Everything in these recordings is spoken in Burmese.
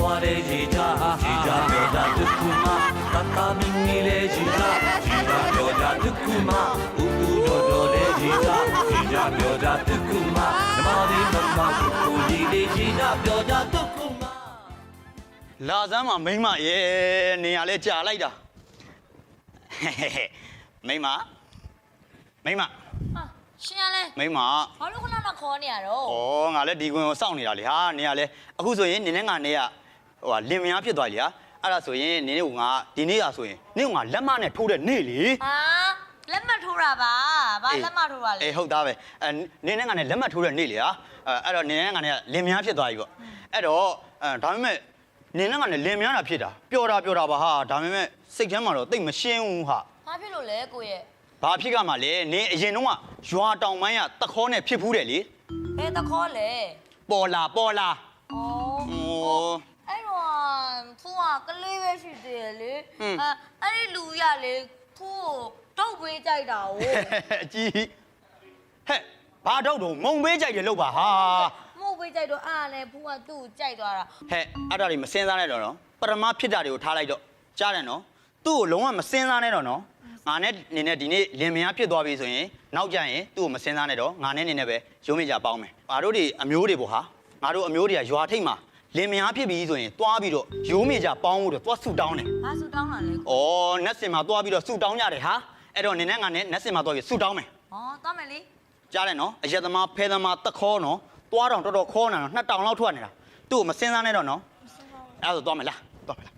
သွားတဲ့ရေကြပြောကြတစ်ခုမှတတ်တာမင်းကြီးလေရေကြပြောကြတစ်ခုမှဦးတော်တဲ့ရေကြပြောကြတစ်ခုမှဓမ္မဒီမမကိုကြီးလေးရေကြပြောကြတစ်ခုမှလာစမ်းမှာမိမရဲ့နေရလဲကြာလိုက်တာမိမရှင်ရလဲမိမဘာလို့ခဏခေါ်နေရတော့ဩငါလည်းဒီကွင်ကိုစောင့်နေတာလေဟာနေရလဲအခုဆိုရင်နင်းနဲ့ငါနေရဟိုလင်မယားဖြစ်သွားလေဟာအဲ့ဒါဆိုရင်နင်းတို့ငါဒီနေ့ကဆိုရင်နင်းကငါလက်မနဲ့ထိုးတဲ့နေ့လေဟာလက်မထိုးတာပါဘာလက်မထိုးတာလဲအေးဟုတ်သားပဲနင်းနဲ့ငါနဲ့လက်မထိုးတဲ့နေ့လေဟာအဲ့တော့နင်းနဲ့ငါနဲ့လင်မယားဖြစ်သွားပြီပေါ့အဲ့တော့ဒါပေမဲ့နင်းနဲ့ငါနဲ့လင်မယားတာဖြစ်တာပျော်တာပါဟာဒါပေမဲ့စိတ်ထဲမှာတော့တိတ်မရှင်းဘူးဟာဘာဖြစ်လို့လဲကိုရဲ့ဘာဖြစ်ကမှလဲနင်းအရင်တော့ရွာတောင်ပိုင်းကတခေါနဲ့ဖြစ်ဖူးတယ်လေဘယ်တခေါလဲပေါ်လာဩအဲ့တော့ဖူးကကလေးပဲရှိသေးတယ်လေအဲ့ဒီလူရလေဖူးကိုတောက်ပေးကြိုက်တာ哦အကြီးဟဲ့ဘာတော့မုံပေးကြိုက်တယ်လို့ပါဟာမုံပေးကြိုက်တော့အားလည်းဖူးကသူ့ကိုကြိုက်သွားတာဟဲ့အဲ့ဒါတွေမစင်းစားနဲ့တော့နော်ပရမဖြစ်တာတွေကိုထားလိုက်တော့ကြားတယ်နော်သူ့ကိုလုံးဝမစင်းစားနဲ့တော့နော်ငါနဲ့နေနဲ့ဒီနေ့လင်မယားဖြစ်သွားပြီဆိုရင်နောက်ကျရင်သူ့ကိုမစင်းစားနဲ့တော့ငါနဲ့နေနဲ့ပဲရုံးမိကြပေါင်းမယ်ငါတို့တွေအမျိုးတွေပေါ့ဟာငါတို့အမျိုးတွေကရွာထိတ်မှာလင်မယားဖြစ်ပြီဆိုရင်တွားပြီးတော့ရုံးမိကြပေါင်းဖို့တော့တွားဆူတောင်းတယ်ဘာဆူတောင်းတာလဲဩနတ်စင်မှာတွားပြီးတော့ဆူတောင်းကြတယ်ဟာအဲ့တော့နေနဲ့ငါနဲ့နတ်စင်မှာတွားပြီးဆူတောင်းမယ်တွားမယ်လေကြားတယ်နော်အရက်သမားဖဲသမားတက်ခေါ်နော်တွားတောင်တော်တော်ခေါ်နေတာနော်2တောင်လောက်ထွက်နေတာသူ့ကိုမစင်းစားနဲ့တော့နော်အဲ့ဒါဆိုတွားမယ်လားတွားမယ်လား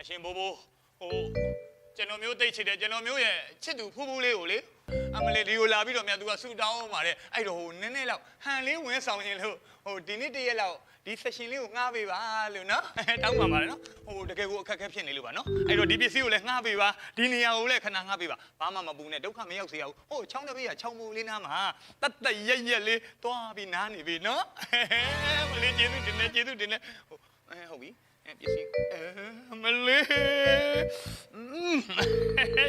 အရှင်ဘိုးဘိုးဟိုကျွန်တော်မျိုးတိတ်ချစ်တယ်ကျွန်တော်မျိုးရဲ့ချစ်သူဖူးဖူးလေးကိုလေအမလေးဒီကိုလာပြီးတော့မြတ်သူကဆူတောင်းအောင်ပါတယ်အဲ့တော့ဟိုနည်းနည်းလောက်ဟန်လေးဝင်ဆောင်ရင်လို့ဟိုဒီနေ့တရက်လောက်ဒီ session လေးကိုငှားပေးပါလို့နော်တောင်းပါပါတယ်နော်ဟိုတကယ်ကိုအခက်အခဲဖြစ်နေလို့ပါနော်အဲ့တော့ဒီပစ္စည်းကိုလည်းငှားပေးပါဒီနေရာကိုလည်းခဏငှားပေးပါဘာမှမပူနဲ့ဒုက္ခမရောက်စေရဘူးဟိုချောင်းတစ်ပေးကချောင်းမူလေးနားမှာတတ်တရက်လေးသွားပြီးနားနေပြီနော်မလေးကျေးဇူးတင်နေဟိုဟုတ်ပြီပစ္စည်းမလေး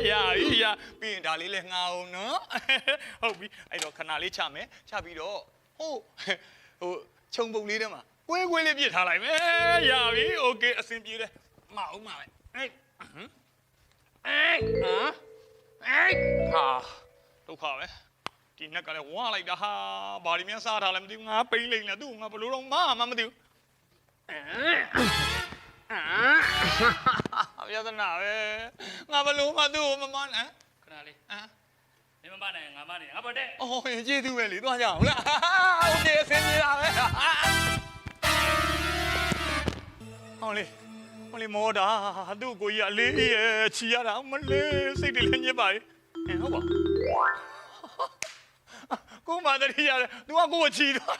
ရာပြီးရင်ဒါလေးလည်းငှားအောင်နော်ဟုတ်ပြီအဲ့တော့ခဏလေးချမယ်ချပြီးတော့ဟိုခြုံပုံလေးထဲမှာကွင်းလေးပြစ်ထားလိုက်မယ်ရပြီโอเคအဆင်ပြေတယ်မအောင်ပါပဲဟာဒုက္ခပဲဒီနက်ကလည်းဝါလိုက်တာဟာဘာဒီမြန်စားထားလဲမသိဘူးငါပိန်လိမ့်လားသူ့ငါဘလို့တော့မှမသိဘူးပြဿနာပဲငါဘလို့မှသူ့ကိုမမနဲ့ခဏလေးနေမမနဲ့ငါမနဲ့ငါပေါ်တဲ့အော်ကျေးဇူးပဲလေသွားကြအောင်လားโอเคအဆင်ပြေတာပဲဟောလေမောတာသူ့ကိုကြီးအလေးရဲ့ချီရတာမလေးစိတ်တွေလည်းညစ်ပါရဲ့ဟုတ်ပါကိုမတရီရတယ် तू ကကိုကိုချီတော့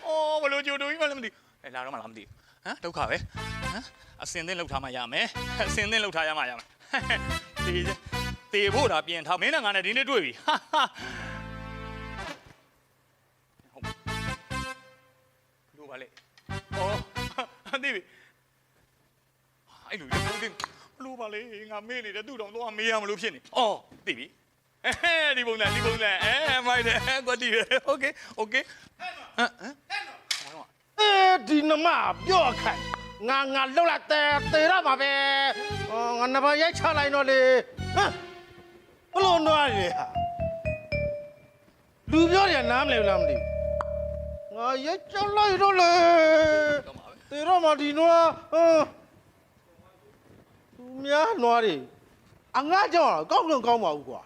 အော်ဘလို့ကြိုတူကြီးမှလည်းမသိလာတော့မှလားမသိဟမ်ဒုက္ခပဲဟမ်အစင်သင်းလောက်ထားမှရမယ်အစင်သင်းလောက်ထားရမှရမယ်တေဖို့တာပြင်ထားမင်းနဲ့ငါနဲ့ဒီနေ့တွေ့ပြီဟုတ်လို့ပါလေအော်သိပြီအဲ့လိုလို့ပါလေငါမေးနေတယ်သူ့တောင်တော့မေးရမလို့ဖြစ်နေအော်သိပြီဒီပုံစံမိုက်တယ်ကွတီโอเคဒီနမပြော့ခိုင်ငါလောက်လာတေရမှာပဲငါနဘာရိုက်ချလိုက်တော့လေဘလို့နွားလေဟာလူပြောတယ်နားမလဲလားမသိဘူးငါရိုက်ချလိုက်တော့လေတေရမှာဒီနွားသူများနွားတွေအငှားကြောင်းကောင်းပါဘူးကွာ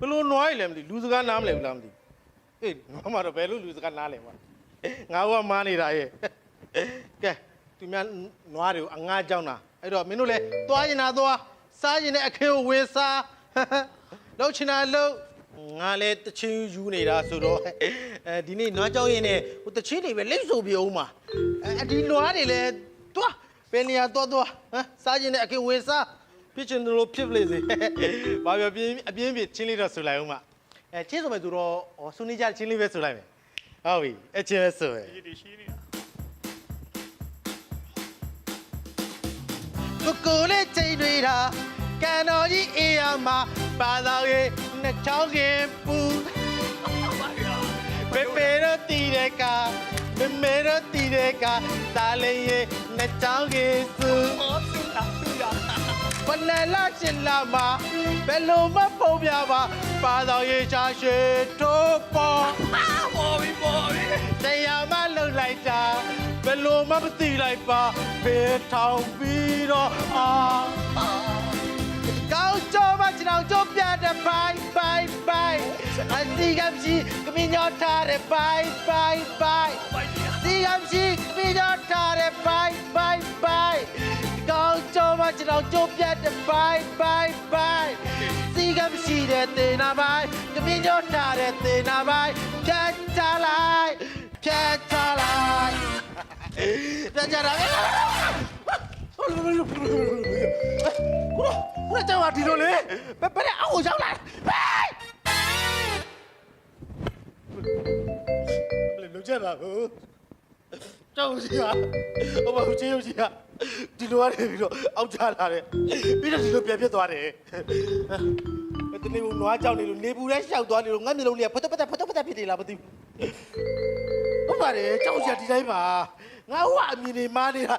ဘလို့နွားရည်လဲမသိလူစကားနားမလဲဘူးလားမသိအေးနွားမှာတော့ဘယ်လိုလူစကားနားလဲမှာငါကမားနေတာရဲ့ကဲသူများနွားတွေကိုအငှားကြောင်းတာအဲ့တော့မင်းတို့လည်းသွားရင်သွားစားရင်လည်းအခင်းကိုဝင်စားလှုပ်ချင်တာလှုပ်ငါလည်းတချင်းယူနေတာဆိုတော့ဒီနေ့နွားကြောင်းရင်လည်းဟိုတချင်းတွေပဲလိမ့်ဆိုပြအောင်မှာဒီနွားတွေလည်းသွားဘယ်နေရာသွားစားရင်လည်းအခင်းဝင်စားဖြစ်ချင်တယ်လို့ဖြစ်လေစေဘာပြောအပြင်းချင်းလေးတော့ဆိုလိုက်အောင်မှာချင်းဆိုမယ်ဆိုတော့ဆူနေကြချင်းလေးပဲဆိုလိုက်မယ် ဟုတ်ပြီအချင်းဆိုရယ် ဒီရှိနေတာ ကိုကိုလေးချိန်တွေတာကန်တော်ကြီးအေးရမှာပါတော်ရဲ့နှစ်ချောင်းခင်ပူပေပေရတီတဲ့ကမေမေရတီတဲ့ကတားလေးရဲ့နှစ်ချောင်းခင်စူ ဟောသူတာသူရ ဘယ်နဲ့လာရှင်လာမှာဘယ်လိုမပုံပြပါပါတော်ရဲ့ချာရွှေထိုးပေါ် ပေါ်ပြီပေါ်ပြီ တရားမလုံလိုက်တာဘယ်လိုမှမသိလိုက်ပါဖေးထောင်ပြီးတော့ကောင်းကြောမကျွန်တော်ကြိုးပြတဲ့ဘိုင်ဘိုင်ဘိုင်အစီကပ်ရှိကမင်းညောထားတဲ့ဘိုင်ဘိုင်ဘိုင်စီကပ်ရှိကမင်းညောထားတဲ့ဘိုင်ဘိုင်ဘိုင်ကောင်းကြောမကျွန်တော်ကြိုးပြတဲ့ဘိုင်ဘိုင်ဘိုင်စီကပ်ရှိတဲ့တေနာဘိုင်ကမင်းညောထားတဲ့တေနာဘိုင်ဖြတ်ချလိုက်ဖြတ်ချလိုက်ဖြတ်ချလိုက်ကိုရကြောင်ဒီလိုလေဘယ်နဲ့အောက်ကိုရောက်လာလေလုံချတာကိုကြောင်ကြီးကဟိုမချင်းရုပ်ကြီးကဒီလိုရတယ်ပြီးတော့အောက်ချလာတယ်ပြီးတော့ဒီလိုပြန်ပြစ်သွားတယ်တနေ့ကနွားကြောင်နေလို့နေပူတဲ့ရှောက်သွားနေလို့ငါမျိုးလုံးလေးကဖတ်ဖတ်ဖြစ်နေလားမသိဘူးဟုတ်ပါတယ်ကြောင်ကြီးဒီတိုင်းပါငါဟိုအမြင်နေမားနေတာ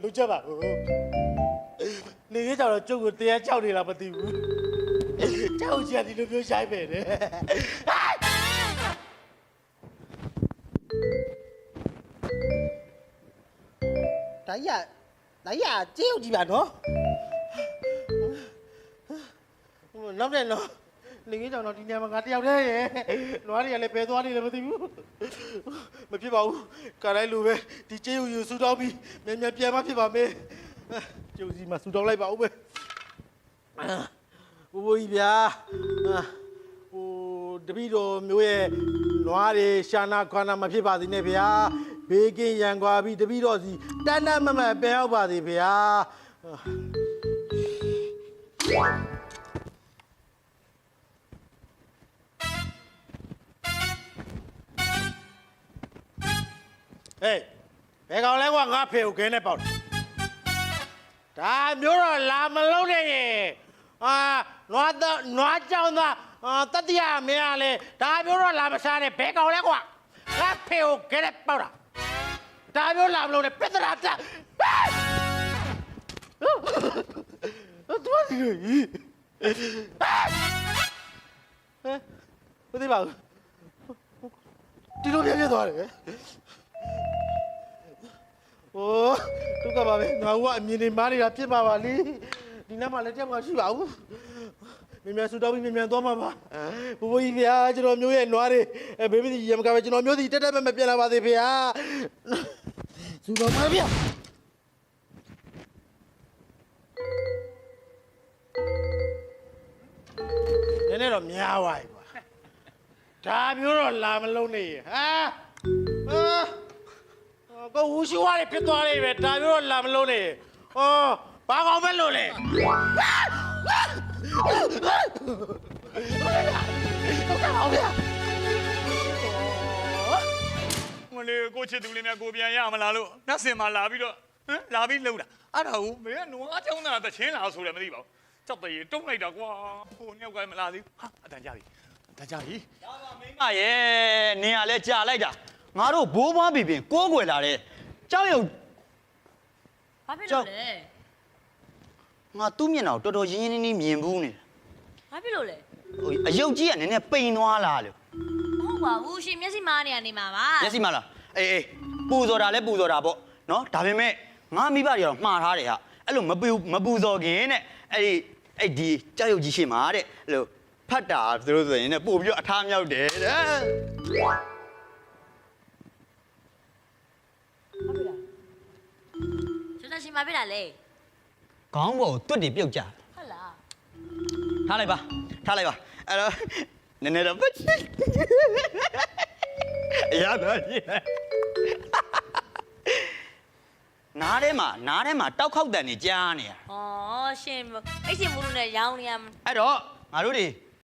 လူကြပါဦးနေကြတော့ကျုပ်ကိုတရားချောက်နေလားမသိဘူးကြောက်ကြဒီလိုမျိုးရှိုင်းပဲတဲ့ဒါကြီးကြေးုပ်ကြည့်ပါနော်နောက်တဲ့နော်နေကြီးကြောင်တော့ဒီညမှာငါတယောက်တည်းရဲ့နွားတွေကလည်းဘယ်သွားနေလဲမသိဘူးမဖြစ်ပါဘူးကာတိုင်းလိုပဲဒီကြေးုပ်ယူဆူတောင်းပြီးမြန်မြန်ပြန်မဖြစ်ပါမယ်ကျုပ်စီမှာဆူတောင်းလိုက်ပါဦးပဲဘိုးဘိုးကြီးဗျာဟိုတပည့်တော်မျိုးရဲ့နွားတွေရှာနာခွာနာမဖြစ်ပါသေးနဲ့ဗျာဘေးကင်းရန်ကွာပြီးတပည့်တော်စီတန်းတန်းမမပြန်ရောက်ပါသေးဗျာဟေးဘယ်ကောင်လဲကွာငါဖေကိုခင်းနေပေါက်ဒါမျိုးတော့လာမလုံးနဲ့ရေနွားကြောင်သားတတိယမင်းကလေဒါမျိုးတော့လာမစားနဲ့ဘယ်ကောင်လဲကွာငါဖေကိုခင်းနေပေါက်တာဒါမျိုးလာမလုံးနဲ့ပြဿနာတက်တော်ဒီလိုကြီးဟဲ့ဘယ်ဒီပါဒီလိုပြပြသွားတယ်โอ้တုကပါပဲငါကအမြင်နေမားနေတာပြစ်ပါပါလေဒီနားမှာလည်းတက်မှာရှိပါဘူးမြင်မြန်ဆူတောင်းပြီးမြင်မြန်သွားမှာပါဘိုးဘိုးကြီးဗျာကျွန်တော်မျိုးရဲ့နွားတွေဘေးဘေးကြီးရမကပဲကျွန်တော်မျိုးစီတက်တက်မဲ့ပြန်လာပါသေးဗျာဆူတောင်းပါဗျာနည်းနည်းတော့များပါ යි ကွာဒါမျိုးတော့လာမလုံးနေဟာကိုဝူရှိဝါးလေးဖြစ်သွားလိမ့်မယ်ဒါမျိုးတော့လာမလုံးနဲ့ဟောဘာကောင်ပဲလို့လဲမလေးကိုချစ်သူလေးများကိုပြန်ရမလားလို့နှက်စင်မှာလာပြီးတော့ဟမ်လာပြီးလှုပ်တာအဲ့ဒါကိုဘယ်ကနွားချောင်းသားတချင်းလာဆိုတယ်မသိပါဘူးကြောက်တရေတုံးလိုက်တာကွာဟိုနှစ်ယောက်ကမလာသေးဘူးဟာအတန်ကြပြီအတန်ကြပြီ ဒါပါမင်းမရဲ့နင်ကလည်းကြာလိုက်တာငါတို့ဘိုးဘွားပြီပြင်ကိုးကွယ်လာတဲ့ကြောက်ရွံ့ ဘာဖြစ်လို့လဲ ငါသူ့မျက်နှာကိုတော်တော်ရင်းရင်းနှီးနှီးမြင်ဘူးနေ ဘာဖြစ်လို့လဲ ဟိုအယုတ်ကြီးကနည်းနည်းပိန်သွားလားလို့ မဟုတ်ပါဘူးရှင်မျက်စိမားနေရနေမှာပါ မျက်စိမလားအေးပူဇော်တာလဲပူဇော်တာပေါ့နော်ဒါပေမဲ့ငါမိဘတွေကတော့မှားထားတယ်ဟာအဲ့လိုမပူဇော်ခင်တဲ့အဲ့ဒီကြောက်ရွံ့ကြီးရှိမှာတဲ့အဲ့လိုဖတ်တာသူတို့ဆိုရင်လည်းပို့ပြီးတော့အထားမြောက်တယ်တဲ့ ကျောင်းရှင်မဖြစ်တာလေ ခေါင်းပေါ်တွတ်တွေပြုတ်ကြ ဟုတ်လား ထားလိုက်ပါအဲ့တော့နည်းနည်းတော့ပတ်ရတော့ကြီးနားထဲမှာတောက်ခောက်တန်နေကြားနေရ ဩရှင်အဲ့ရှင်မလို့နဲ့ရောင်းနေရ အဲ့တော့ငါတို့တွေ